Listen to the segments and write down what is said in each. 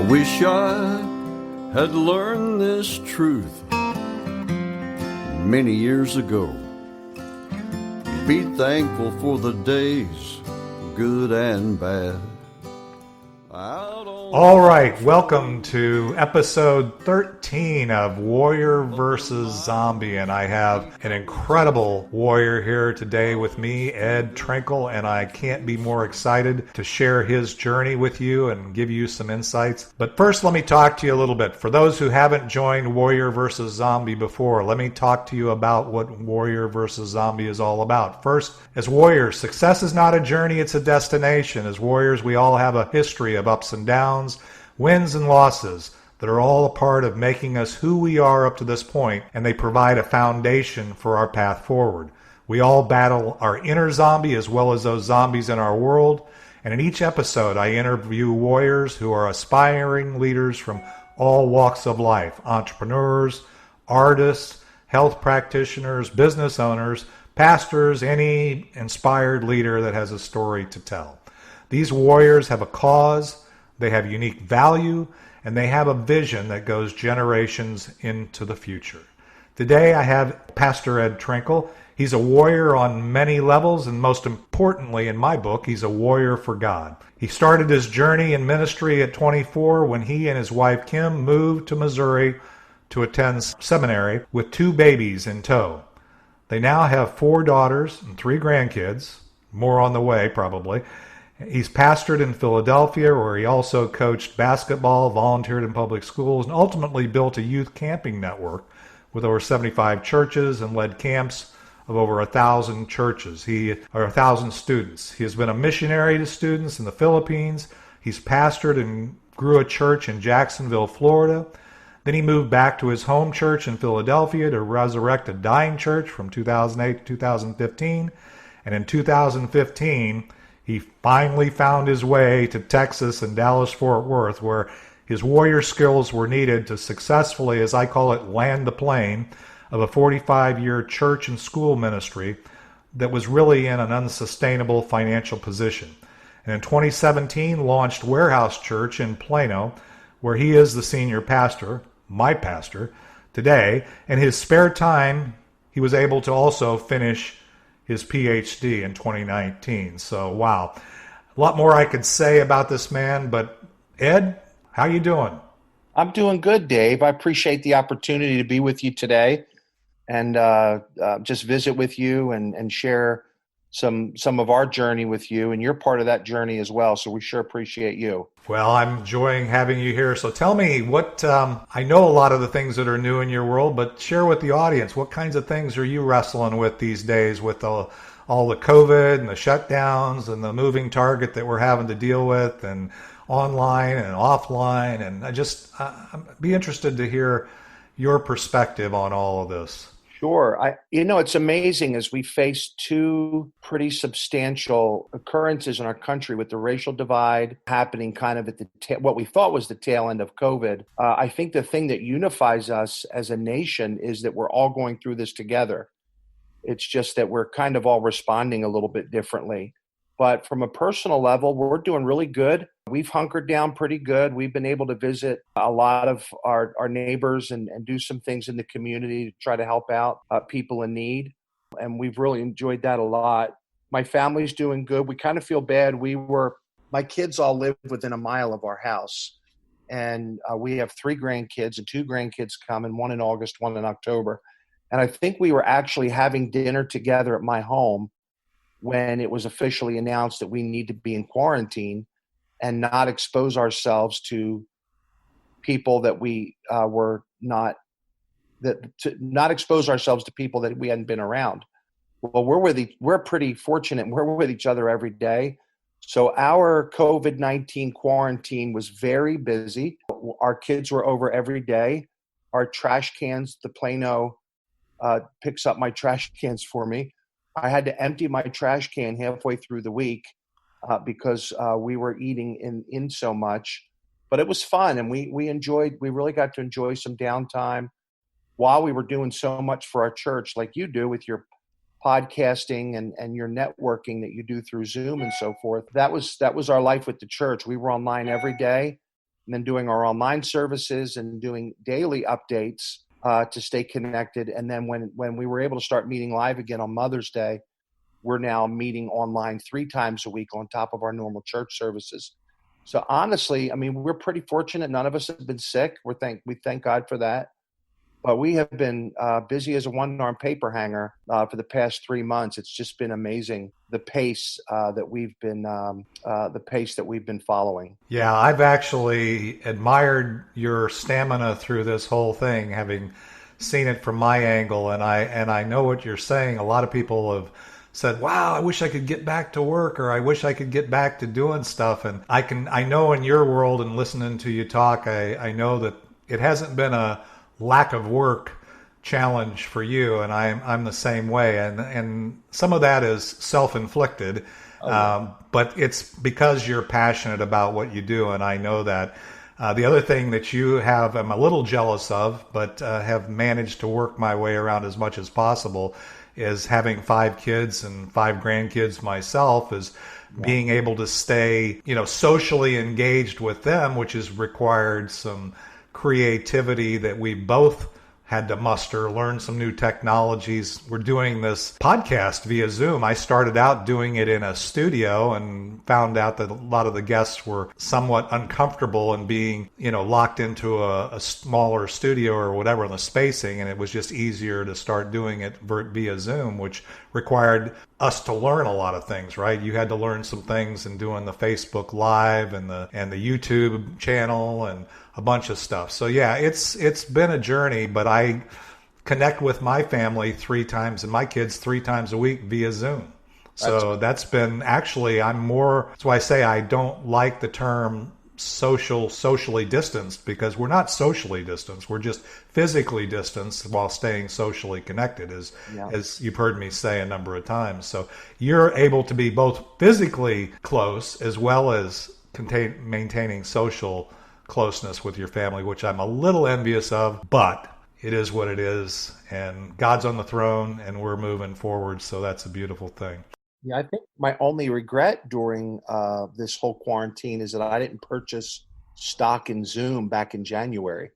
I wish I had learned this truth many years ago. Be thankful for the days, good and bad. All right, welcome to episode 13 of Warrior versus Zombie, and I have an incredible warrior here today with me, Ed Trinkle, and I can't be more excited to share his journey with you and give you some insights. But first, let me talk to you a little bit. For those who haven't joined Warrior versus Zombie before, let me talk to you about what Warrior versus Zombie is all about. First, as warriors, success is not a journey, it's a destination. As warriors, we all have a history of ups and downs, wins and losses that are all a part of making us who we are up to this point, and they provide a foundation for our path forward. We all battle our inner zombie as well as those zombies in our world, and in each episode I interview warriors who are aspiring leaders from all walks of life: entrepreneurs, artists, health practitioners, business owners, pastors, any inspired leader that has a story to tell. These warriors have a cause, they have unique value, and they have a vision that goes generations into the future. Today I have Pastor Ed Trinkle. He's a warrior on many levels, and most importantly in my book, he's a warrior for God. He started his journey in ministry at 24 when he and his wife Kim moved to Missouri to attend seminary with 2 babies in tow. They now have 4 daughters and 3 grandkids, more on the way probably. He's pastored in Philadelphia, where he also coached basketball, volunteered in public schools, and ultimately built a youth camping network with over 75 churches and led camps of over 1,000 churches. 1,000 students. He has been a missionary to students in the Philippines. He's pastored and grew a church in Jacksonville, Florida. Then he moved back to his home church in Philadelphia to resurrect a dying church from 2008 to 2015. And in 2015, he finally found his way to Texas and Dallas-Fort Worth, where his warrior skills were needed to successfully, as I call it, land the plane of a 45-year church and school ministry that was really in an unsustainable financial position. And in 2017, launched Warehouse Church in Plano, where he is the senior pastor, my pastor, today. In his spare time, he was able to also finish his PhD in 2019. So, wow. A lot more I could say about this man, but Ed, how you doing? I'm doing good, Dave. I appreciate the opportunity to be with you today and just visit with you and share some of our journey with you, and you're part of that journey as well, so we sure appreciate you. Well, I'm enjoying having you here. So tell me what, I know a lot of the things that are new in your world, but share with the audience, what kinds of things are you wrestling with these days with all the COVID and the shutdowns and the moving target that we're having to deal with, and online and offline? And I'd be interested to hear your perspective on all of this. Sure. It's amazing as we face 2 pretty substantial occurrences in our country with the racial divide happening kind of at what we thought was the tail end of COVID. I think the thing that unifies us as a nation is that we're all going through this together. It's just that we're kind of all responding a little bit differently. But from a personal level, we're doing really good. We've hunkered down pretty good. We've been able to visit a lot of our neighbors and do some things in the community to try to help out people in need. And we've really enjoyed that a lot. My family's doing good. We kind of feel bad. My kids all live within a mile of our house. And we have 3 grandkids and 2 grandkids coming, one in August, one in October. And I think we were actually having dinner together at my home when it was officially announced that we need to be in quarantine and not expose ourselves to people that we not expose ourselves to people that we hadn't been around. Well, we're pretty fortunate. We're with each other every day. So our COVID-19 quarantine was very busy. Our kids were over every day. Our trash cans, the Plano picks up my trash cans for me. I had to empty my trash can halfway through the week because we were eating in so much. But it was fun, and we really got to enjoy some downtime while we were doing so much for our church, like you do with your podcasting and your networking that you do through Zoom and so forth. That was our life with the church. We were online every day. and then doing our online services and doing daily updates to stay connected. And then when we were able to start meeting live again on Mother's Day, we're now meeting online 3 times a week on top of our normal church services. So honestly, I mean, we're pretty fortunate. None of us have been sick. We thank God for that. But we have been busy as a one-armed paper hanger for the past 3 months. It's just been amazing the pace that we've been following. Yeah, I've actually admired your stamina through this whole thing, having seen it from my angle, and I know what you're saying. A lot of people have said, "Wow, I wish I could get back to work," or "I wish I could get back to doing stuff." And I know in your world and listening to you talk, I know that it hasn't been a lack of work challenge for you, and I'm the same way, and some of that is self-inflicted. But it's because you're passionate about what you do, and I know that. The other thing that you have, I'm a little jealous of, but have managed to work my way around as much as possible, is having 5 kids and 5 grandkids myself, is being able to stay, socially engaged with them, which has required some creativity that we both had to muster, learn some new technologies. We're doing this podcast via Zoom. I started out doing it in a studio and found out that a lot of the guests were somewhat uncomfortable in being, locked into a smaller studio or whatever in the spacing. And it was just easier to start doing it via Zoom, which required us to learn a lot of things, right? You had to learn some things in doing the Facebook Live and the YouTube channel and a bunch of stuff. So yeah, it's been a journey, but I connect with my family 3 times and my kids 3 times a week via Zoom. So that's been actually, that's why I say I don't like the term socially distanced, because we're not socially distanced. We're just physically distanced while staying socially connected, as you've heard me say a number of times. So you're able to be both physically close as well as maintaining social closeness with your family, which I'm a little envious of, but it is what it is, and God's on the throne and we're moving forward. So that's a beautiful thing. Yeah, I think my only regret during this whole quarantine is that I didn't purchase stock in Zoom back in January.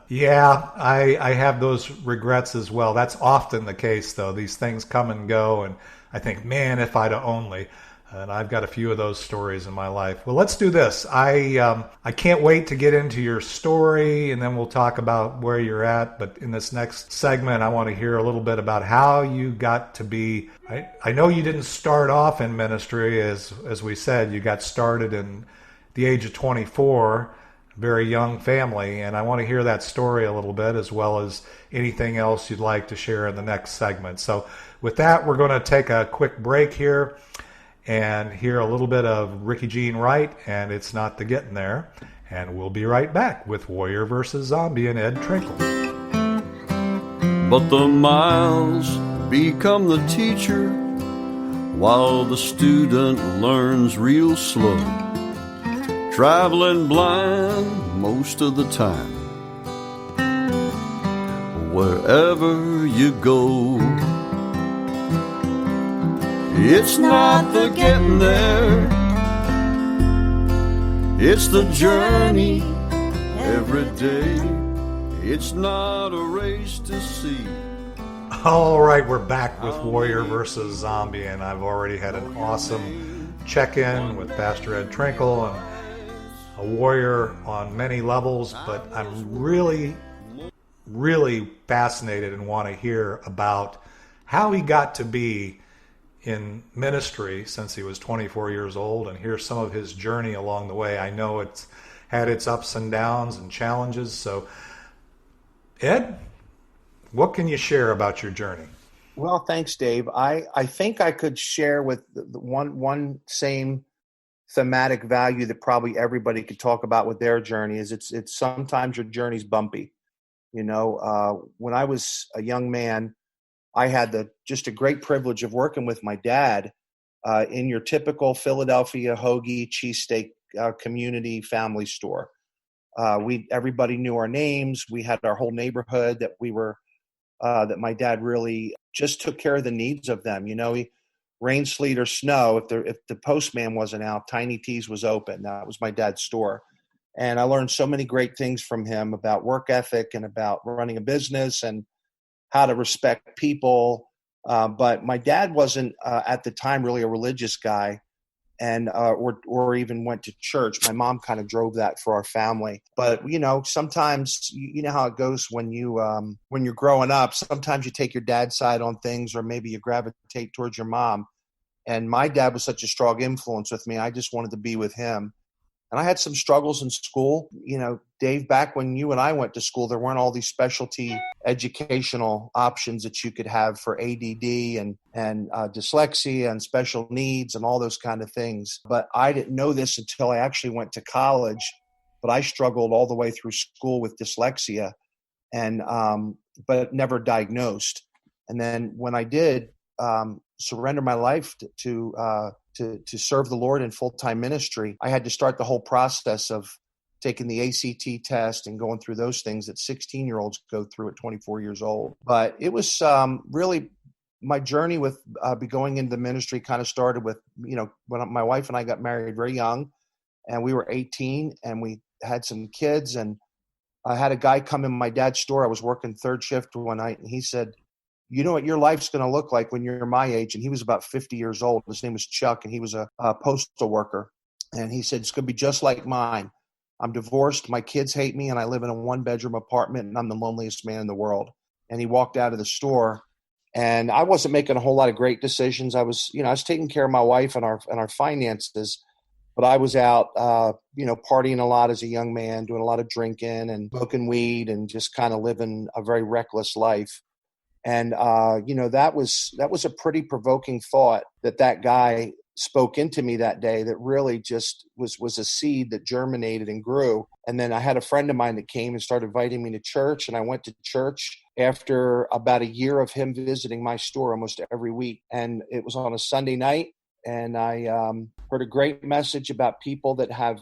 Yeah, I have those regrets as well. That's often the case, though. These things come and go, and I think, man, if I'd only. And I've got a few of those stories in my life. Well, let's do this. I can't wait to get into your story, and then we'll talk about where you're at. But in this next segment, I want to hear a little bit about how you got to be. I know you didn't start off in ministry, as we said. You got started in the age of 24, very young family, and I want to hear that story a little bit, as well as anything else you'd like to share in the next segment. So with that, we're going to take a quick break here and hear a little bit of Ricky Jean Wright and It's Not the Getting There. And we'll be right back with Warrior vs. Zombie and Ed Trinkle. But the miles become the teacher while the student learns real slow, traveling blind most of the time. Wherever you go, it's not the getting there, it's the journey every day. It's not a race to see. All right, we're back with Warrior vs. Zombie, and I've already had an awesome check-in with Pastor Ed Trinkle, and a warrior on many levels, but I'm really, really fascinated and want to hear about how he got to be in ministry since he was 24 years old, and hear some of his journey along the way. I know it's had its ups and downs and challenges. So, Ed, what can you share about your journey? Well, thanks, Dave. I think I could share with the one same thematic value that probably everybody could talk about with their journey is it's sometimes your journey's bumpy. When I was a young man, I had just a great privilege of working with my dad in your typical Philadelphia hoagie cheesesteak community family store. Everybody knew our names. We had our whole neighborhood that my dad really just took care of the needs of them. Rain, sleet, or snow, if the postman wasn't out, Tiny T's was open. That was my dad's store. And I learned so many great things from him about work ethic and about running a business and how to respect people. But my dad wasn't at the time really a religious guy, and or even went to church. My mom kind of drove that for our family. But sometimes you know how it goes when you're growing up. Sometimes you take your dad's side on things, or maybe you gravitate towards your mom. And my dad was such a strong influence with me. I just wanted to be with him. And I had some struggles in school. Dave, back when you and I went to school, there weren't all these specialty educational options that you could have for ADD and dyslexia and special needs and all those kind of things. But I didn't know this until I actually went to college. But I struggled all the way through school with dyslexia, and but never diagnosed. And then when I did surrender my life to serve the Lord in full-time ministry, I had to start the whole process of taking the ACT test and going through those things that 16-year-olds go through at 24 years old. But it was really my journey with going into the ministry kind of started with, when my wife and I got married very young, and we were 18 and we had some kids. And I had a guy come in my dad's store. I was working third shift one night, and he said, "You know what your life's going to look like when you're my age?" And he was about 50 years old. His name was Chuck, and he was a postal worker. And he said, "It's going to be just like mine. I'm divorced. My kids hate me, and I live in a one-bedroom apartment, and I'm the loneliest man in the world." And he walked out of the store, and I wasn't making a whole lot of great decisions. I was taking care of my wife and our finances, but I was out, partying a lot as a young man, doing a lot of drinking and smoking weed and just kind of living a very reckless life. And, that was a pretty provoking thought that guy spoke into me that day, that really just was a seed that germinated and grew. And then I had a friend of mine that came and started inviting me to church, and I went to church after about a year of him visiting my store almost every week. And it was on a Sunday night. And I heard a great message about people that have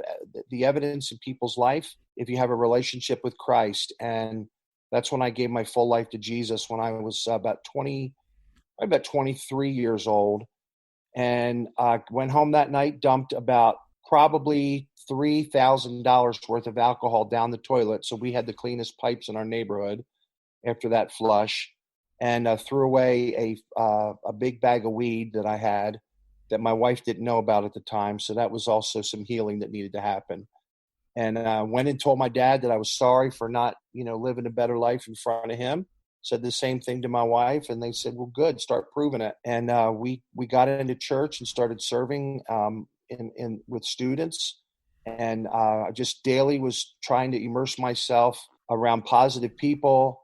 the evidence in people's life if you have a relationship with Christ. And that's when I gave my full life to Jesus, when I was about 23 years old. And I went home that night, dumped about probably $3,000 worth of alcohol down the toilet. So we had the cleanest pipes in our neighborhood after that flush, and threw away a big bag of weed that I had that my wife didn't know about at the time. So that was also some healing that needed to happen. And went and told my dad that I was sorry for not, living a better life in front of him. Said the same thing to my wife, and they said, "Well, good, start proving it." And we got into church and started serving in with students, and just daily was trying to immerse myself around positive people,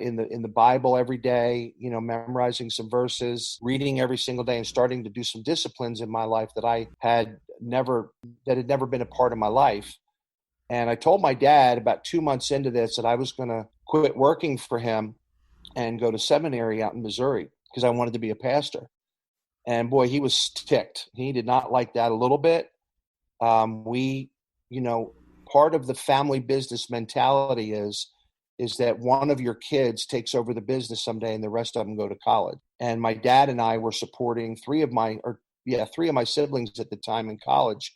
in the Bible every day, memorizing some verses, reading every single day, and starting to do some disciplines in my life that had never been a part of my life. And I told my dad about 2 months into this that I was going to quit working for him and go to seminary out in Missouri because I wanted to be a pastor. And boy, he was ticked. He did not like that a little bit. We, part of the family business mentality is that one of your kids takes over the business someday and the rest of them go to college. And my dad and I were supporting three of my siblings at the time in college,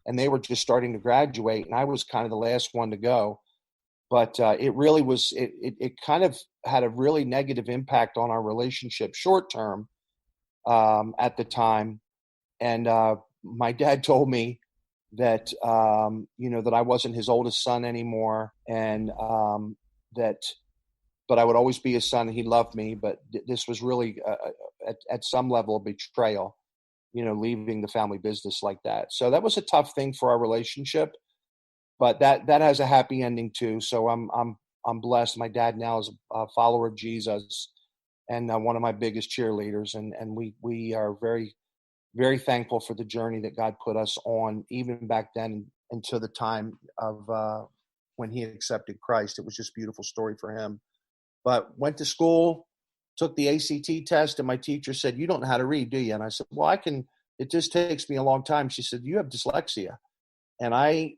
and they were just starting to graduate, and I was kind of the last one to go. But it really was, it kind of had a really negative impact on our relationship short term at the time. And my dad told me that, that I wasn't his oldest son anymore, and but I would always be his son, and he loved me. But this was really, at some level, a betrayal, leaving the family business like that. So that was a tough thing for our relationship, but that has a happy ending too. So I'm blessed. My dad now is a follower of Jesus, and one of my biggest cheerleaders. And we are very, very thankful for the journey that God put us on, even back then until the time of when he accepted Christ. It was just a beautiful story for him. But went to school, took the ACT test, and my teacher said, "You don't know how to read, do you?" And I said, "Well, I can. It just takes me a long time." She said, "You have dyslexia." And I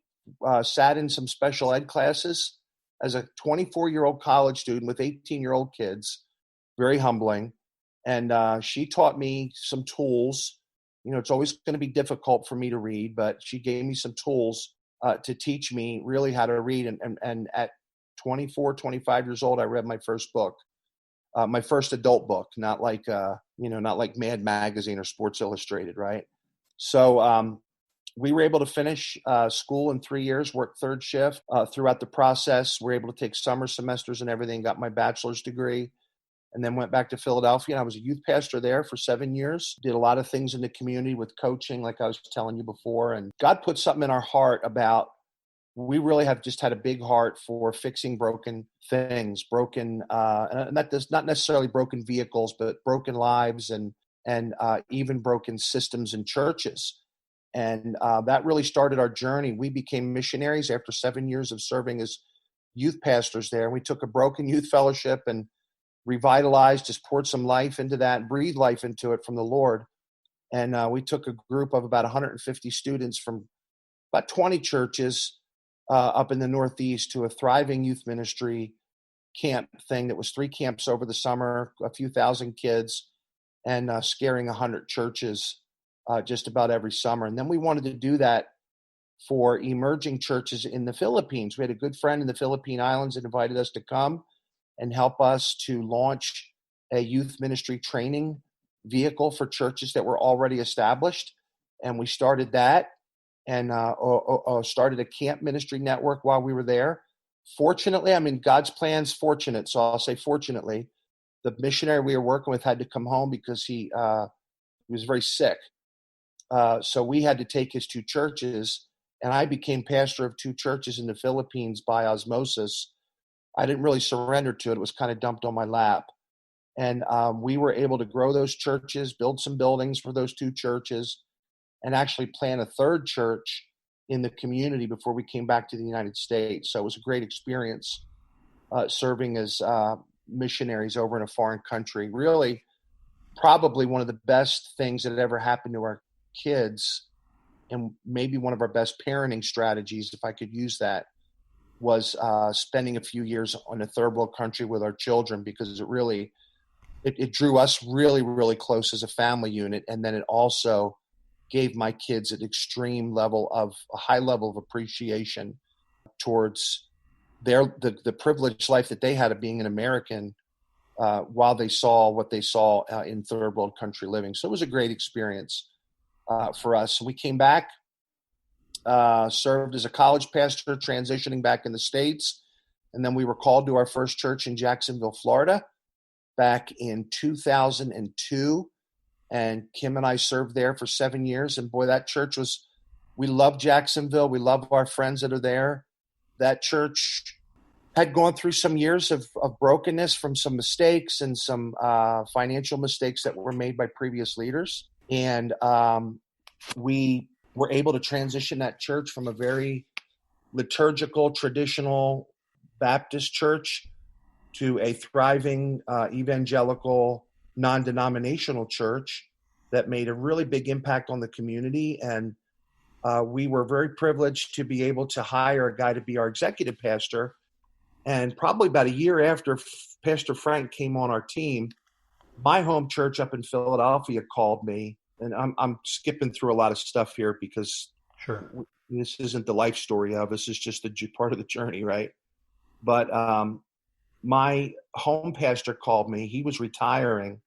sat in some special ed classes as a 24-year-old college student with 18-year-old kids, very humbling. And she taught me some tools. It's always going to be difficult for me to read, but she gave me some tools to teach me really how to read. And at 24, 25 years old, I read my first book, my first adult book, not like, not like Mad Magazine or Sports Illustrated, right? So we were able to finish school in 3 years, work third shift throughout the process. We were able to take summer semesters and everything, got my bachelor's degree, and then went back to Philadelphia. And I was a youth pastor there for 7 years, did a lot of things in the community with coaching, like I was telling you before. And God put something in our heart about, we really have just had a big heart for fixing broken things, and that does not necessarily broken vehicles, but broken lives and even broken systems in churches. And that really started our journey. We became missionaries after 7 years of serving as youth pastors there. We took a broken youth fellowship and revitalized, just poured some life into that, breathed life into it from the Lord. And we took a group of about 150 students from about 20 churches up in the Northeast to a thriving youth ministry camp thing that was 3 camps over the summer, a few thousand kids, and scaring 100 churches just about every summer. And then we wanted to do that for emerging churches in the Philippines. We had a good friend in the Philippine Islands that invited us to come and help us to launch a youth ministry training vehicle for churches that were already established. And we started that and started a camp ministry network while we were there. Fortunately, I mean, God's plan's fortunate, so I'll say fortunately, the missionary we were working with had to come home because he was very sick. So we had to take his 2 churches, and I became pastor of 2 churches in the Philippines by osmosis. I didn't really surrender to it. It was kind of dumped on my lap. And we were able to grow those churches, build some buildings for those 2 churches, and actually plant a 3rd church in the community before we came back to the United States. So it was a great experience serving as missionaries over in a foreign country. Really, probably one of the best things that had ever happened to our kids, and maybe one of our best parenting strategies, if I could use that, was spending a few years on a third world country with our children, because it drew us really, really close as a family unit. And then it also gave my kids an a high level of appreciation towards the privileged life that they had of being an American while they saw what they saw in third world country living. So it was a great experience for us. We came back, served as a college pastor, transitioning back in the States. And then we were called to our first church in Jacksonville, Florida, back in 2002. And Kim and I served there for 7 years. And boy, that church we love Jacksonville. We love our friends that are there. That church had gone through some years of brokenness from some mistakes and some financial mistakes that were made by previous leaders. And we were able to transition that church from a very liturgical, traditional Baptist church to a thriving evangelical, non-denominational church that made a really big impact on the community. And we were very privileged to be able to hire a guy to be our executive pastor. And probably about a year after Pastor Frank came on our team, my home church up in Philadelphia called me. And I'm skipping through a lot of stuff here because Sure. This isn't the life story of us. It's just a part of the journey, right? But my home pastor called me. He was retiring,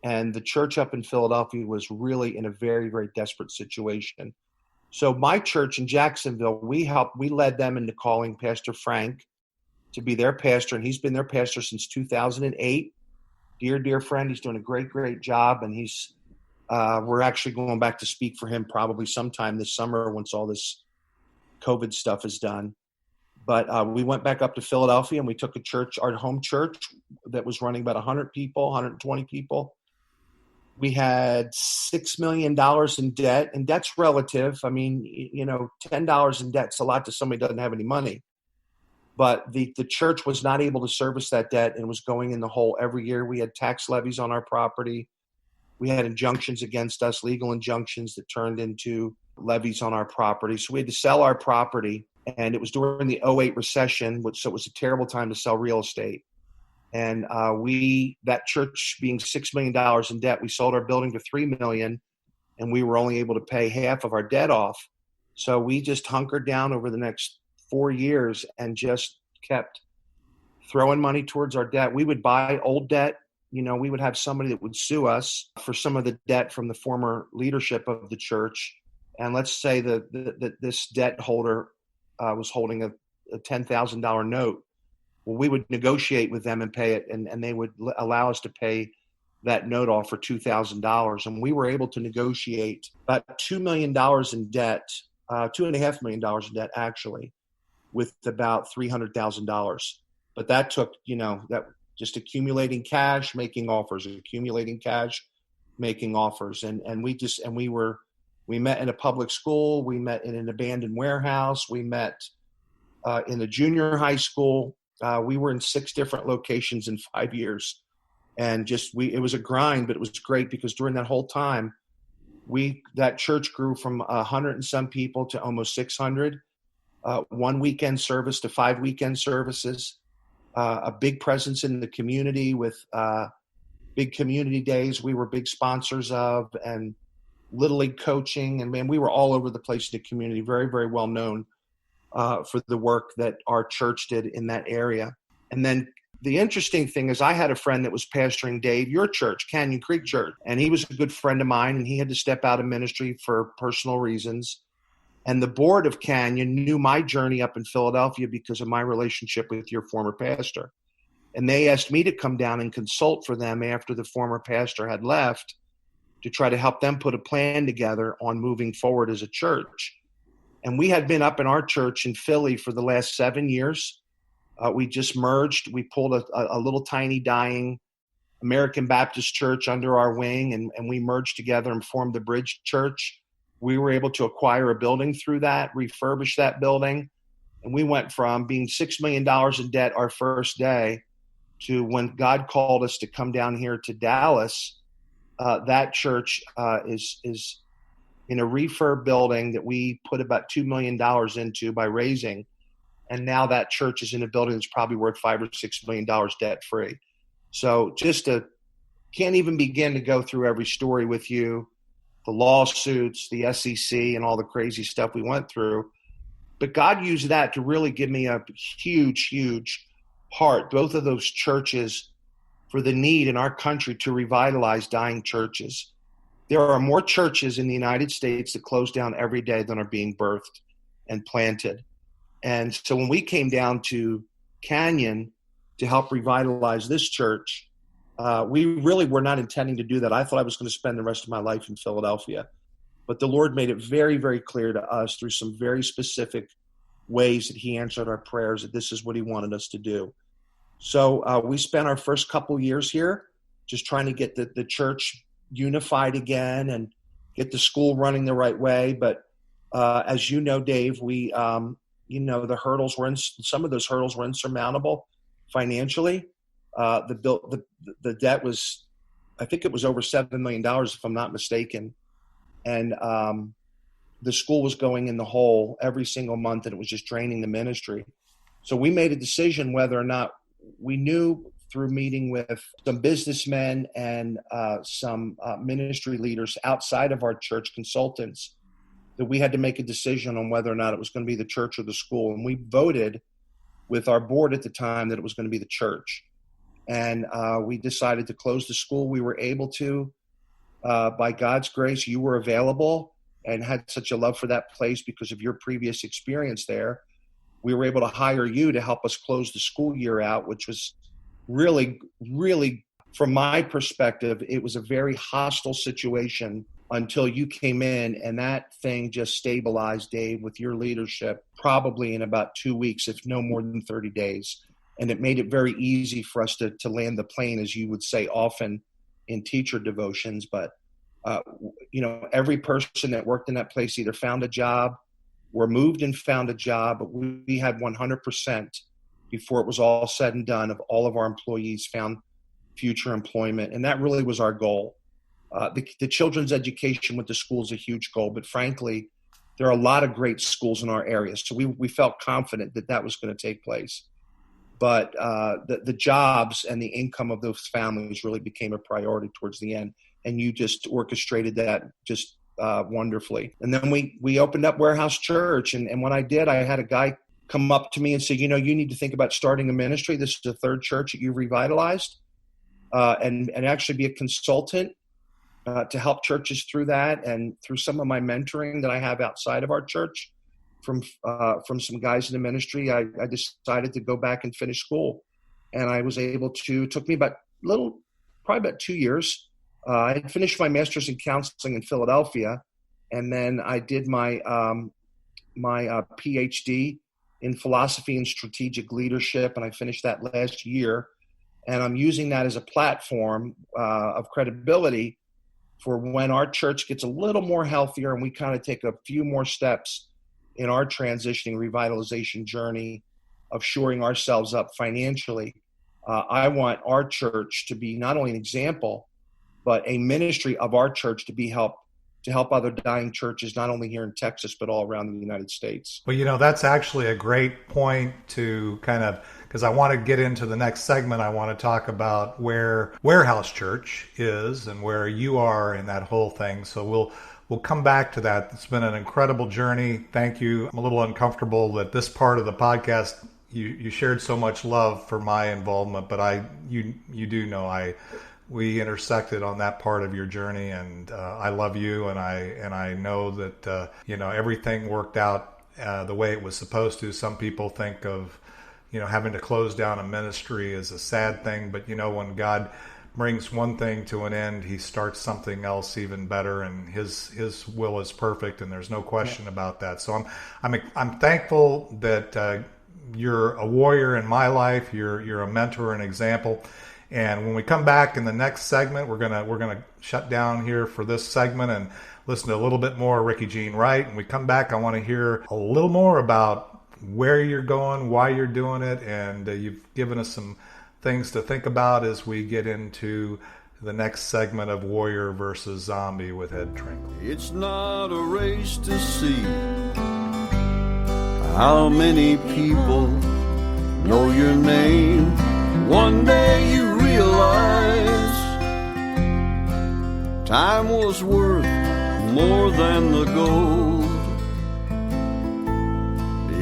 and the church up in Philadelphia was really in a very, very desperate situation. So my church in Jacksonville, we led them into calling Pastor Frank to be their pastor, and he's been their pastor since 2008. Dear friend, he's doing a great, great job, and we're actually going back to speak for him probably sometime this summer once all this COVID stuff is done. But we went back up to Philadelphia, and we took our home church that was running about 100 people, 120 people. We had $6 million in debt, and debt's relative. I mean, $10 in debt's a lot to somebody who doesn't have any money. But the church was not able to service that debt and was going in the hole every year. We had tax levies on our property. We had injunctions against us, legal injunctions that turned into levies on our property. So we had to sell our property, and it was during the 2008 recession, so it was a terrible time to sell real estate. And that church being $6 million in debt, we sold our building for $3 million, and we were only able to pay half of our debt off. So we just hunkered down over the next 4 years and just kept throwing money towards our debt. We would buy old debt. We would have somebody that would sue us for some of the debt from the former leadership of the church. And let's say that this debt holder was holding a $10,000 note. Well, we would negotiate with them and pay it, and they would allow us to pay that note off for $2,000. And we were able to negotiate about $2 million in debt, $2.5 million in debt, actually, with about $300,000. But that took, that just accumulating cash, making offers, accumulating cash, making offers. And we met in a public school. We met in an abandoned warehouse. We met in a junior high school. We were in 6 different locations in 5 years. And it was a grind, but it was great because during that whole time, that church grew from 100 and some people to almost 600, 1 weekend service to 5 weekend services, a big presence in the community with big community days we were big sponsors of, and Little League coaching. And man, we were all over the place in the community, very, very well known for the work that our church did in that area. And then the interesting thing is I had a friend that was pastoring, Dave, your church, Canyon Creek Church, and he was a good friend of mine, and he had to step out of ministry for personal reasons. And the board of Canyon knew my journey up in Philadelphia because of my relationship with your former pastor. And they asked me to come down and consult for them after the former pastor had left to try to help them put a plan together on moving forward as a church. And we had been up in our church in Philly for the last 7 years. We just merged. We pulled a little tiny dying American Baptist church under our wing, and we merged together and formed the Bridge Church. We were able to acquire a building through that, refurbish that building. And we went from being $6 million in debt our first day to when God called us to come down here to Dallas. That church is in a refurb building that we put about $2 million into by raising. And now that church is in a building that's probably worth $5 or $6 million debt free. So can't even begin to go through every story with you, the lawsuits, the SEC, and all the crazy stuff we went through. But God used that to really give me a huge, huge heart, both of those churches, for the need in our country to revitalize dying churches. There are more churches in the United States that close down every day than are being birthed and planted. And so when we came down to Canyon to help revitalize this church, we really were not intending to do that. I thought I was going to spend the rest of my life in Philadelphia. But the Lord made it very, very clear to us through some very specific ways that he answered our prayers that this is what he wanted us to do. So we spent our first couple years here just trying to get the church unified again and get the school running the right way. But as you know, Dave, some of those hurdles were insurmountable financially. The debt was, I think it was over $7 million, if I'm not mistaken. And the school was going in the hole every single month, and it was just draining the ministry. So we made a decision whether or not we knew through meeting with some businessmen and some ministry leaders outside of our church, consultants, that we had to make a decision on whether or not it was going to be the church or the school. And we voted with our board at the time that it was going to be the church. And we decided to close the school. We were able to, by God's grace, you were available and had such a love for that place because of your previous experience there. We were able to hire you to help us close the school year out, which was really, really, from my perspective, it was a very hostile situation until you came in, and that thing just stabilized, Dave, with your leadership, probably in about 2 weeks, if no more than 30 days. And it made it very easy for us to land the plane, as you would say often in teacher devotions. But, every person that worked in that place either found a job or moved and found a job. But we had 100% before it was all said and done of all of our employees found future employment. And that really was our goal. The children's education with the school is a huge goal, but frankly, there are a lot of great schools in our area. So we felt confident that was going to take place. But the jobs and the income of those families really became a priority towards the end. And you just orchestrated that just wonderfully. And then we opened up Warehouse Church. And when I did, I had a guy come up to me and say, you need to think about starting a ministry. This is the third church that you've revitalized, and actually be a consultant to help churches through that, and through some of my mentoring that I have outside of our church from some guys in the ministry. I decided to go back and finish school, and I was able to. It took me probably about 2 years. I finished my master's in counseling in Philadelphia, and then I did my PhD in philosophy and strategic leadership, and I finished that last year. And I'm using that as a platform of credibility for when our church gets a little more healthier and we kind of take a few more steps in our transitioning revitalization journey of shoring ourselves up financially. I want our church to be not only an example, but a ministry of our church to help other dying churches, not only here in Texas, but all around the United States. Well, that's actually a great point to because I want to get into the next segment. I want to talk about where Warehouse Church is and where you are in that whole thing. So we'll come back to that. It's been an incredible journey. Thank you. I'm a little uncomfortable that this part of the podcast, you shared so much love for my involvement, but you do know we intersected on that part of your journey, and I love you, and I know that everything worked out the way it was supposed to. Some people think of having to close down a ministry as a sad thing, but when God brings one thing to an end, He starts something else even better, and His will is perfect, and there's no question about that. So I'm thankful that you're a warrior in my life. You're a mentor and example. And when we come back in the next segment, we're gonna shut down here for this segment and listen to a little bit more Ricky Jean Wright. And we come back, I want to hear a little more about where you're going, why you're doing it, and you've given us some things to think about as we get into the next segment of Warrior versus Zombie with Ed Trinkle. It's not a race to see how many people know your name. One day you realize time was worth more than the gold.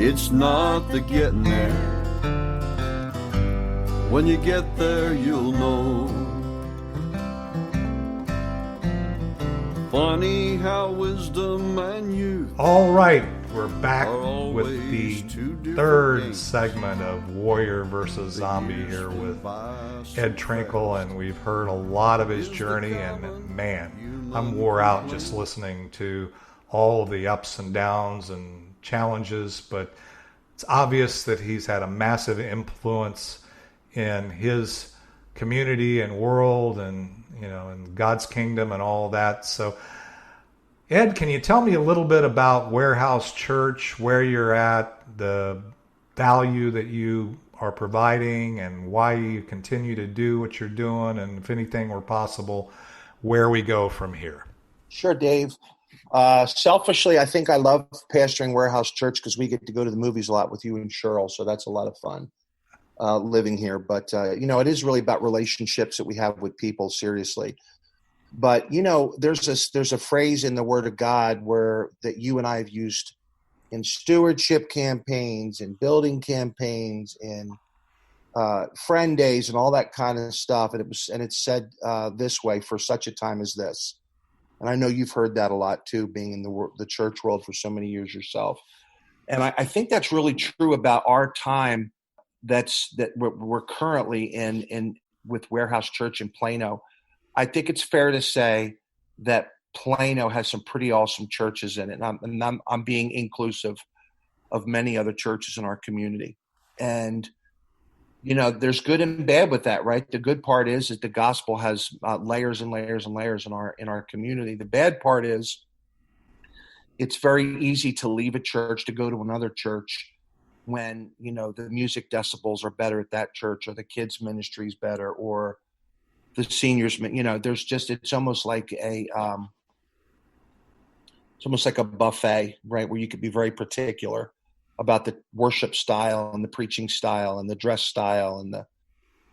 It's not the getting there. When you get there, you'll know. Funny how wisdom and youth. All right, we're back Are with always the two different third games. segment of Warrior versus Zombie here with Ed Trinkle, and we've heard a lot of his journey, and man, I'm wore out just listening to all of the ups and downs and challenges, but it's obvious that he's had a massive influence in his community and world and in God's kingdom and all that. So Ed, can you tell me a little bit about Warehouse Church, where you're at, the value that you are providing, and why you continue to do what you're doing, and if anything were possible, where we go from here? Sure, Dave. Selfishly, I think I love pastoring Warehouse Church because we get to go to the movies a lot with you and Cheryl, so that's a lot of fun living here. But, it is really about relationships that we have with people, seriously. But, there's a phrase in the Word of God that you and I have used in stewardship campaigns, in building campaigns, in friend days, and all that kind of stuff. And it's said this way: for such a time as this. And I know you've heard that a lot too, being in the church world for so many years yourself. And I think that's really true about our time. That we're currently in with Warehouse Church in Plano. I think it's fair to say that Plano has some pretty awesome churches in it, and I'm being inclusive of many other churches in our community. And there's good and bad with that, right? The good part is that the gospel has layers and layers and layers in our community. The bad part is it's very easy to leave a church to go to another church when the music decibels are better at that church, or the kids ministry is better, or the seniors. It's almost like a buffet, right? Where you could be very particular about the worship style and the preaching style and the dress style and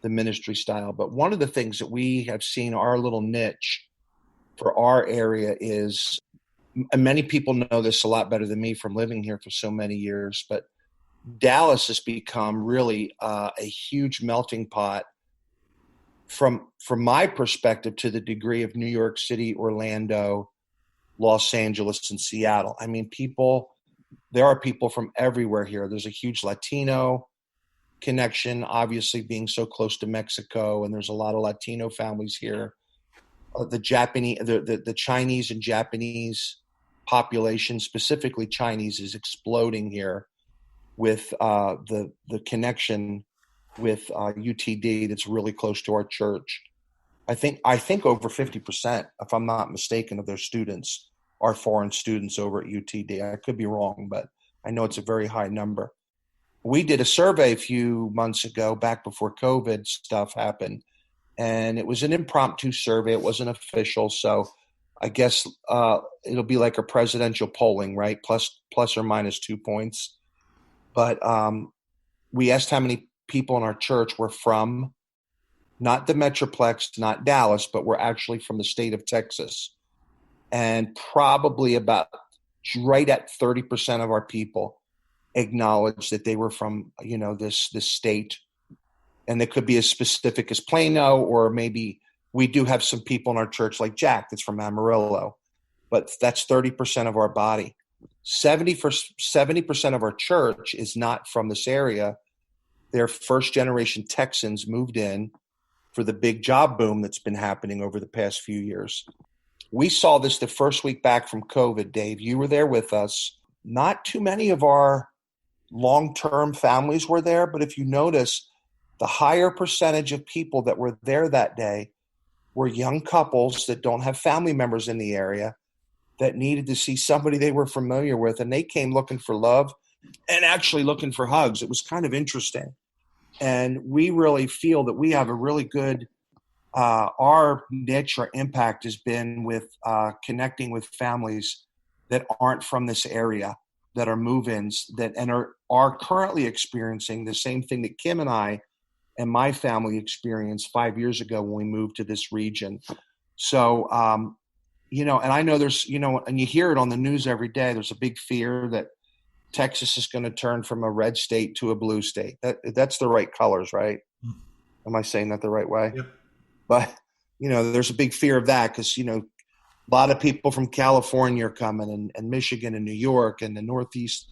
the ministry style. But one of the things that we have seen, our little niche for our area, is and many people know this a lot better than me from living here for so many years, but Dallas has become really a huge melting pot from my perspective to the degree of New York City, Orlando, Los Angeles, and Seattle. I mean, there are people from everywhere here. There's a huge Latino connection, obviously being so close to Mexico, and there's a lot of Latino families here. The Chinese and Japanese population, specifically Chinese, is exploding here with the connection with UTD that's really close to our church. I think over 50%, if I'm not mistaken, of their students are foreign students over at UTD. I could be wrong, but I know it's a very high number. We did a survey a few months ago, back before COVID stuff happened, and it was an impromptu survey. It wasn't official, so I guess it'll be like a presidential polling, right? Plus or minus 2 points. But we asked how many people in our church were from, not the Metroplex, not Dallas, but were actually from the state of Texas. And probably about right at 30% of our people acknowledged that they were from, this state. And they could be as specific as Plano, or maybe we do have some people in our church like Jack that's from Amarillo, but that's 30% of our body. 70% of our church is not from this area. They're first generation Texans moved in for the big job boom that's been happening over the past few years. We saw this the first week back from COVID, Dave. You were there with us. Not too many of our long-term families were there, but if you notice, the higher percentage of people that were there that day were young couples that don't have family members in the area that needed to see somebody they were familiar with, and they came looking for love and actually looking for hugs. It was kind of interesting. And we really feel that we have a really good our niche or impact has been with connecting with families that aren't from this area, that are move-ins, and are currently experiencing the same thing that Kim and I and my family experienced 5 years ago when we moved to this region. So, and I know there's, and you hear it on the news every day, there's a big fear that Texas is going to turn from a red state to a blue state. That's the right colors, right? Am I saying that the right way? Yep. But, there's a big fear of that because, a lot of people from California are coming and Michigan and New York and the Northeast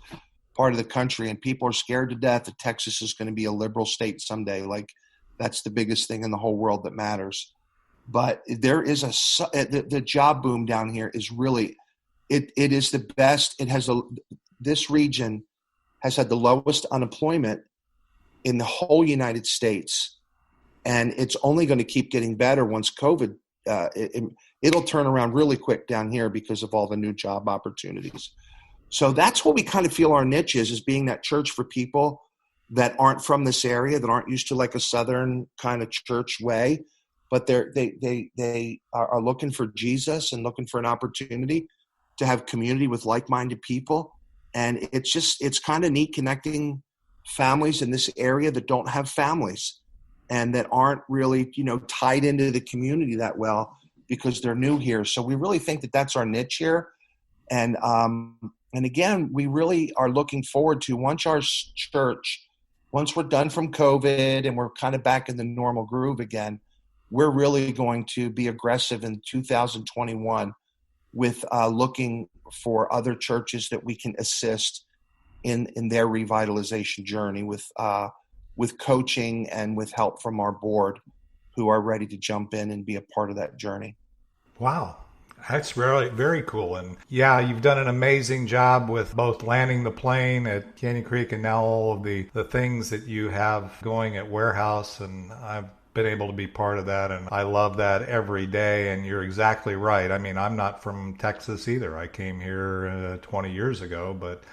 part of the country, and people are scared to death that Texas is going to be a liberal state someday. Like, that's the biggest thing in the whole world that matters. But there is the job boom down here is really, it is the best. This region has had the lowest unemployment in the whole United States. And it's only going to keep getting better once COVID, it'll turn around really quick down here because of all the new job opportunities. So that's what we kind of feel our niche is being that church for people that aren't from this area, that aren't used to like a Southern kind of church way, but they are looking for Jesus and looking for an opportunity to have community with like-minded people. And it's kind of neat connecting families in this area that don't have families and that aren't really, tied into the community that well because they're new here. So we really think that that's our niche here. And again, we really are looking forward to once we're done from COVID and we're kind of back in the normal groove again, we're really going to be aggressive in 2021 with looking for other churches that we can assist in their revitalization journey with coaching and with help from our board who are ready to jump in and be a part of that journey. Wow. That's really very cool. And yeah, you've done an amazing job with both landing the plane at Canyon Creek and now all of the things that you have going at Warehouse. And I've been able to be part of that. And I love that every day. And you're exactly right. I mean, I'm not from Texas either. I came here 20 years ago, but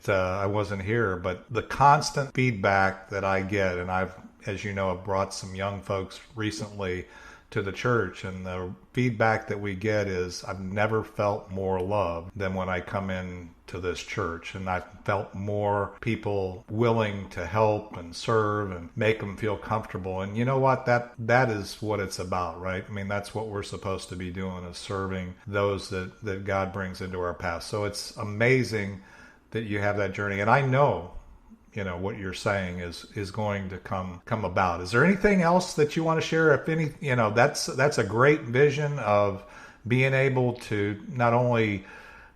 I wasn't here. But the constant feedback that I get, and I've, as you know, I've brought some young folks recently to the church, and the feedback that we get is, I've never felt more love than when I come in to this church, and I've felt more people willing to help and serve and make them feel comfortable. And you know what, that is what it's about, right? I mean, that's what we're supposed to be doing, is serving those that God brings into our path. So it's amazing that you have that journey, and I know what you're saying is going to come about. Is there anything else that you want to share? If any, that's a great vision of being able to not only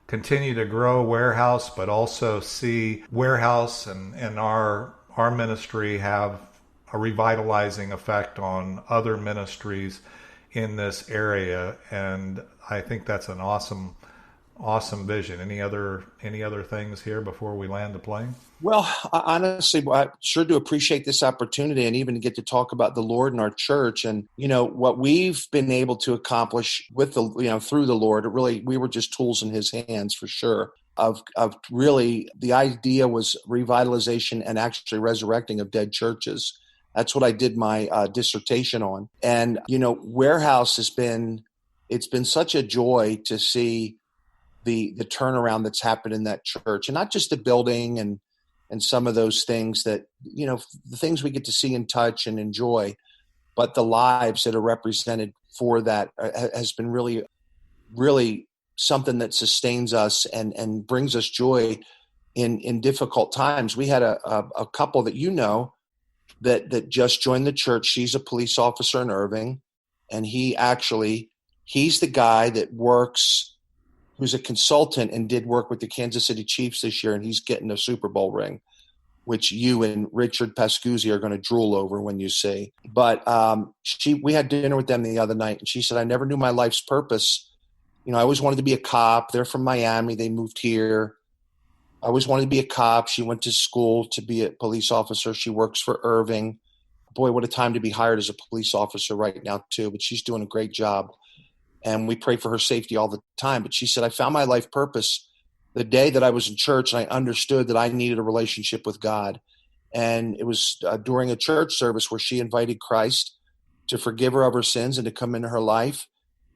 continue to grow Warehouse, but also see Warehouse and our ministry have a revitalizing effect on other ministries in this area. And I think that's an awesome vision. Any other things here before we land the plane? Well, honestly, I sure do appreciate this opportunity, and even to get to talk about the Lord and our church, and what we've been able to accomplish with the through the Lord. We were just tools in His hands, for sure. Of really, the idea was revitalization and actually resurrecting of dead churches. That's what I did my dissertation on. And Warehouse it's been such a joy to see the turnaround that's happened in that church, and not just the building and some of those things that, the things we get to see and touch and enjoy, but the lives that are represented for that has been really, really something that sustains us and brings us joy in difficult times. We had a couple that just joined the church. She's a police officer in Irving, and he's the guy that who's a consultant and did work with the Kansas City Chiefs this year, and he's getting a Super Bowl ring, which you and Richard Pascuzzi are going to drool over when you see. But we had dinner with them the other night, and she said, I never knew my life's purpose. I always wanted to be a cop. They're from Miami. They moved here. I always wanted to be a cop. She went to school to be a police officer. She works for Irving. Boy, what a time to be hired as a police officer right now, too. But she's doing a great job. And we pray for her safety all the time. But she said, I found my life purpose the day that I was in church, and I understood that I needed a relationship with God. And it was during a church service where she invited Christ to forgive her of her sins and to come into her life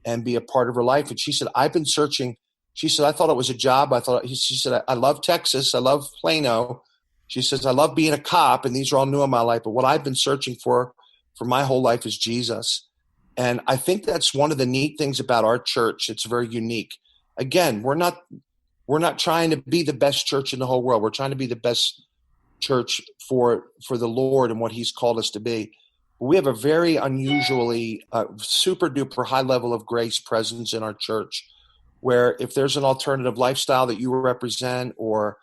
and be a part of her life. And she said, I've been searching. She said, I thought it was a job. She said, I love Texas. I love Plano. She says, I love being a cop, and these are all new in my life. But what I've been searching for my whole life is Jesus. And I think that's one of the neat things about our church. It's very unique. Again, we're not trying to be the best church in the whole world. We're trying to be the best church for the Lord and what He's called us to be. We have a very unusually super duper high level of grace presence in our church, where if there's an alternative lifestyle that you represent, or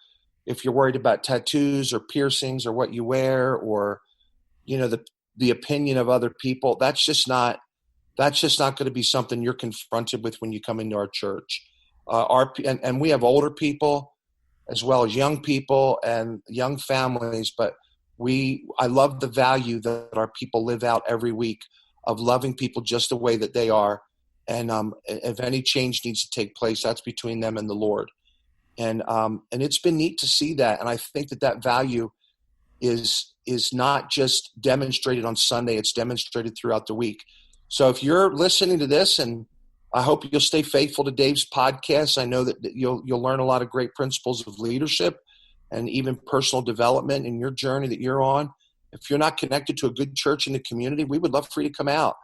if you're worried about tattoos or piercings or what you wear, or the opinion of other people, that's just not going to be something you're confronted with when you come into our church. And we have older people as well as young people and young families, but I love the value that our people live out every week of loving people just the way that they are. And if any change needs to take place, that's between them and the Lord. And it's been neat to see that. And I think that value is not just demonstrated on Sunday, it's demonstrated throughout the week. So if you're listening to this, and I hope you'll stay faithful to Dave's podcast, I know that you'll learn a lot of great principles of leadership and even personal development in your journey that you're on. If you're not connected to a good church in the community, we would love for you to come out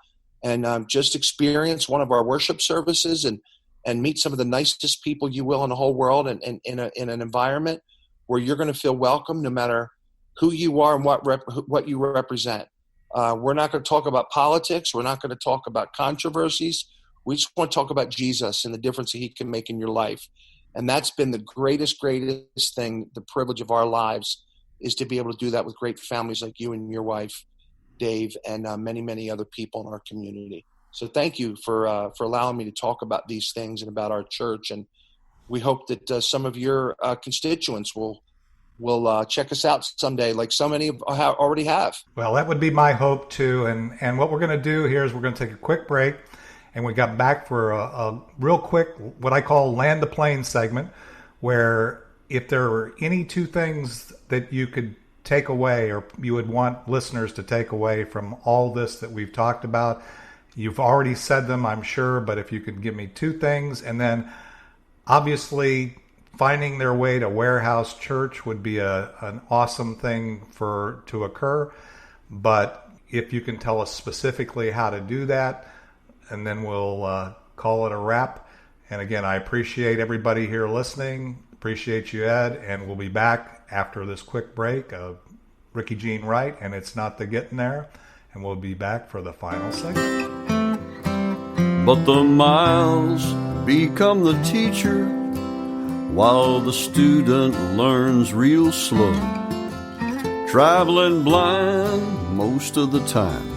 and just experience one of our worship services and meet some of the nicest people you will in the whole world, and in an environment where you're going to feel welcome no matter who you are and what you represent. We're not going to talk about politics. We're not going to talk about controversies. We just want to talk about Jesus and the difference that He can make in your life. And that's been the greatest thing, the privilege of our lives, is to be able to do that with great families like you and your wife, Dave, and many, many other people in our community. So thank you for allowing me to talk about these things and about our church. And we hope that some of your constituents will check us out someday, like so many already have. Well, that would be my hope too. And what we're going to do here is we're going to take a quick break, and we got back for a real quick, what I call land the plane segment, where if there were any two things that you could take away, or you would want listeners to take away from all this that we've talked about, You've already said them, I'm sure, but if you could give me two things, and then obviously finding their way to Warehouse Church would be an awesome thing to occur. But if you can tell us specifically how to do that, and then we'll call it a wrap. And again, I appreciate everybody here listening. Appreciate you, Ed. And we'll be back after this quick break of Ricky Jean Wright, and It's Not the Getting There. And we'll be back for the final segment. But the miles become the teacher while the student learns real slow, traveling blind most of the time.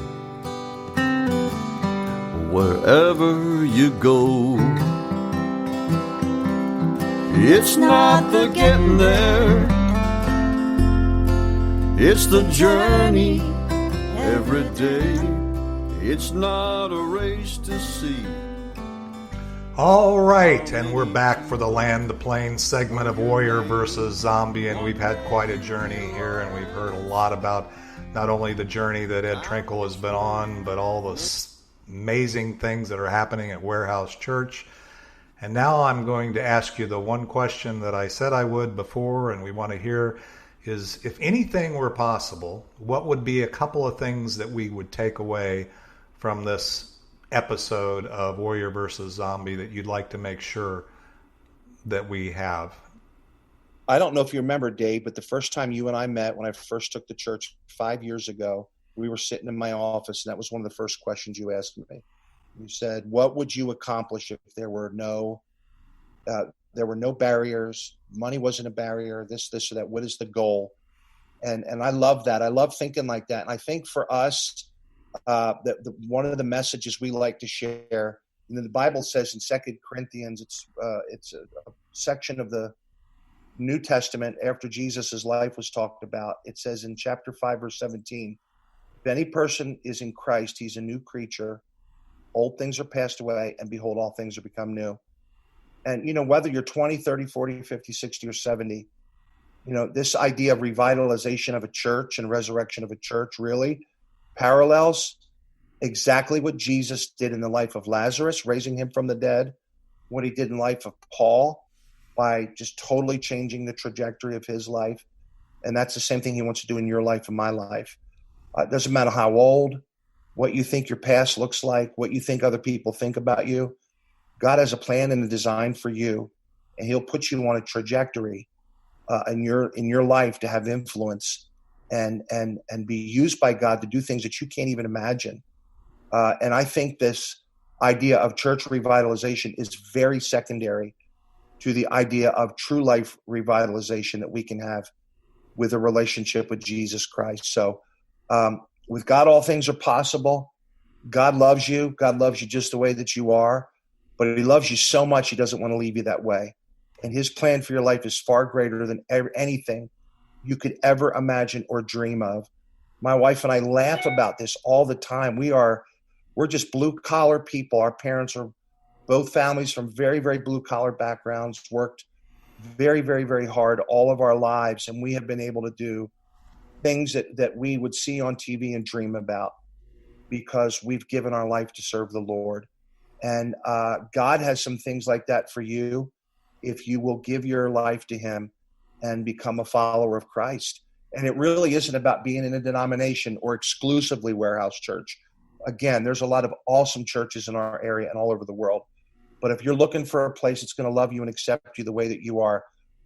Wherever you go, it's not the getting there, it's the journey every day. It's not a race to see. All right, and we're back for the Land the Plane segment of Warrior versus Zombie, and we've had quite a journey here, and we've heard a lot about not only the journey that Ed Trinkle has been on, but all the amazing things that are happening at Warehouse Church. And now I'm going to ask you the one question that I said I would before, and we want to hear is, if anything were possible, what would be a couple of things that we would take away from this episode of Warrior versus Zombie that you'd like to make sure that we have? I don't know if you remember, Dave, but the first time you and I met, when I first took the church 5 years ago, we were sitting in my office, and that was one of the first questions you asked me. You said, what would you accomplish if there were no barriers, money wasn't a barrier, this or that, what is the goal? And I love that. I love thinking like that. And I think for us, one of the messages we like to share, the Bible says in 2 Corinthians, it's a section of the New Testament after Jesus' life was talked about. It says in chapter 5, verse 17, if any person is in Christ, he's a new creature. Old things are passed away, and behold, all things are become new. And, whether you're 20, 30, 40, 50, 60, or 70, this idea of revitalization of a church and resurrection of a church really parallels exactly what Jesus did in the life of Lazarus, raising him from the dead, what he did in the life of Paul by just totally changing the trajectory of his life. And that's the same thing he wants to do in your life and my life. It doesn't matter how old, what you think your past looks like, what you think other people think about you. God has a plan and a design for you, and he'll put you on a trajectory in your life to have influence and be used by God to do things that you can't even imagine. And I think this idea of church revitalization is very secondary to the idea of true life revitalization that we can have with a relationship with Jesus Christ. So with God, all things are possible. God loves you. God loves you just the way that you are, but he loves you so much he doesn't want to leave you that way. And his plan for your life is far greater than anything you could ever imagine or dream of. My wife and I laugh about this all the time. We're just blue collar people. Our parents are both families from very, very blue collar backgrounds, worked very, very, very hard all of our lives. And we have been able to do things that we would see on TV and dream about because we've given our life to serve the Lord. And God has some things like that for you if you will give your life to him and become a follower of Christ. And it really isn't about being in a denomination or exclusively Warehouse Church. Again, there's a lot of awesome churches in our area and all over the world. But if you're looking for a place that's going to love you and accept you the way that you are,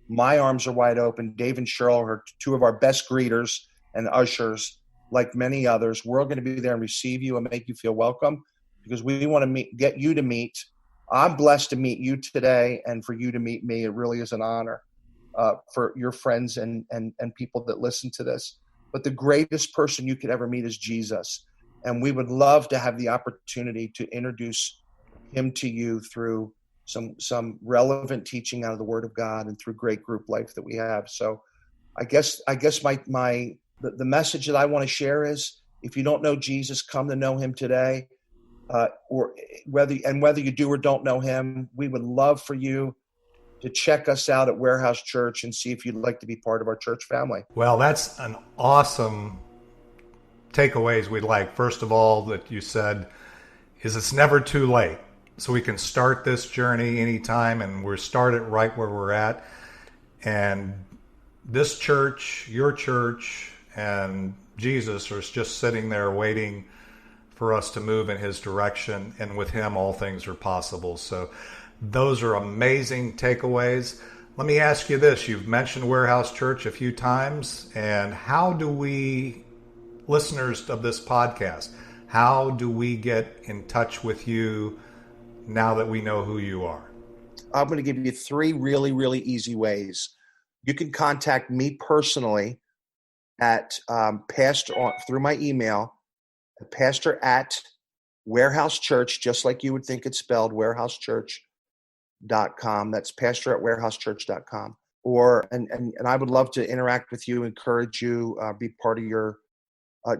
my arms are wide open. Dave and Cheryl are two of our best greeters and ushers, like many others. We're going to be there and receive you and make you feel welcome because we want to get you to meet. I'm blessed to meet you today and for you to meet me. It really is an honor for your friends and people that listen to this. But the greatest person you could ever meet is Jesus. And we would love to have the opportunity to introduce him to you through some relevant teaching out of the Word of God and through great group life that we have. So I guess the message that I want to share is, if you don't know Jesus, come to know him today. Or whether you do or don't know him, we would love for you to check us out at Warehouse Church and see if you'd like to be part of our church family. Well, that's an awesome takeaways we'd like. First of all, that you said is it's never too late. So we can start this journey anytime, and we're started right where we're at. And this church, your church, and Jesus are just sitting there waiting for us to move in his direction. And with him, all things are possible. So those are amazing takeaways. Let me ask you this. You've mentioned Warehouse Church a few times. And how do we, listeners of this podcast, how do we get in touch with you now that we know who you are? I'm going to give you 3 really, really easy ways. You can contact me personally at through my email, pastor at Warehouse Church, just like you would think it's spelled, warehousechurch.com. That's pastor at warehousechurch.com. And I would love to interact with you, encourage you, be part of your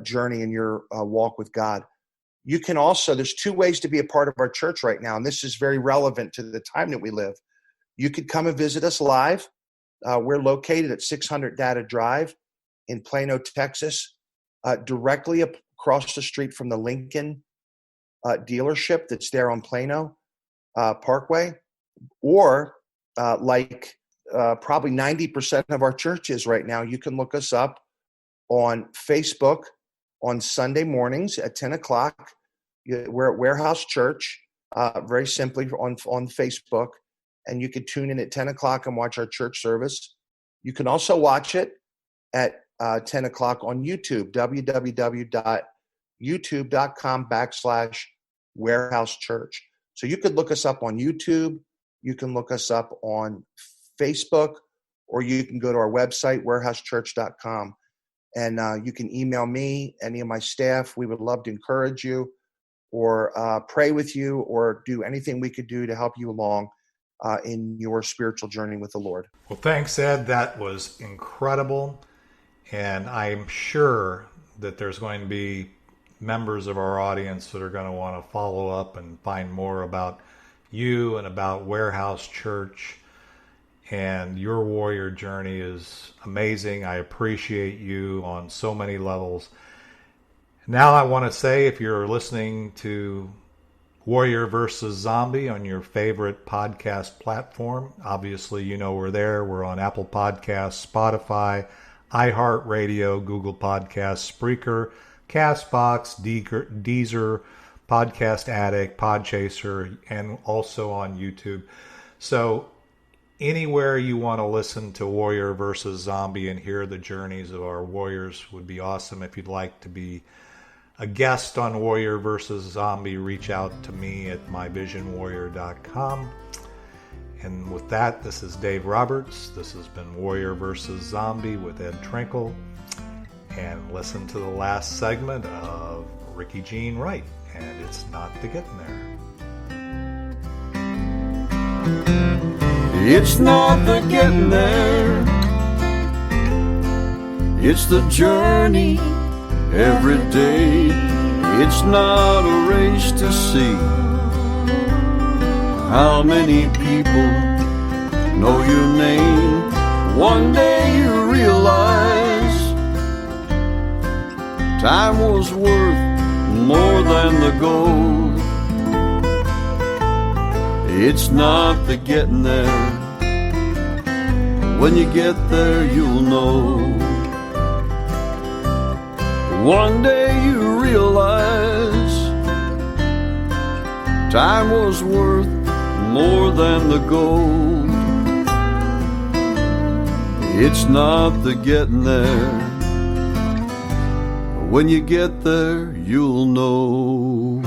journey and your walk with God. You can also, there's 2 ways to be a part of our church right now, and this is very relevant to the time that we live. You could come and visit us live. We're located at 600 Data Drive in Plano, Texas, directly across the street from the Lincoln dealership that's there on Plano Parkway. Or probably 90% of our churches right now, you can look us up on Facebook on Sunday mornings at 10 o'clock. We're at Warehouse Church, very simply on Facebook, and you can tune in at 10 o'clock and watch our church service. You can also watch it at 10 o'clock on YouTube, www.youtube.com/Warehouse Church. So you could look us up on YouTube, you can look us up on Facebook, or you can go to our website, warehousechurch.com. And you can email me, any of my staff. We would love to encourage you or pray with you or do anything we could do to help you along in your spiritual journey with the Lord. Well, thanks, Ed. That was incredible. And I'm sure that there's going to be members of our audience that are going to want to follow up and find more about you and about Warehouse Church. And your warrior journey is amazing. I appreciate you on so many levels. Now I want to say, if you're listening to Warrior versus Zombie on your favorite podcast platform, obviously you know we're there. We're on Apple Podcasts, Spotify, iHeartRadio, Google Podcasts, Spreaker, CastBox, Deezer, Podcast Addict, Podchaser, and also on YouTube. So anywhere you want to listen to Warrior versus Zombie and hear the journeys of our warriors would be awesome. If you'd like to be a guest on Warrior versus Zombie, reach out to me at myvisionwarrior.com. And with that, this is Dave Roberts. This has been Warrior versus Zombie with Ed Trinkle. And listen to the last segment of Ricky Jean Wright, and It's Not the Getting There. It's not the getting there, it's the journey every day. It's not a race to see how many people know your name. One day you realize time was worth more than the gold. It's not the getting there. When you get there, you'll know. One day you realize time was worth more than the gold. It's not the getting there. When you get there, you'll know.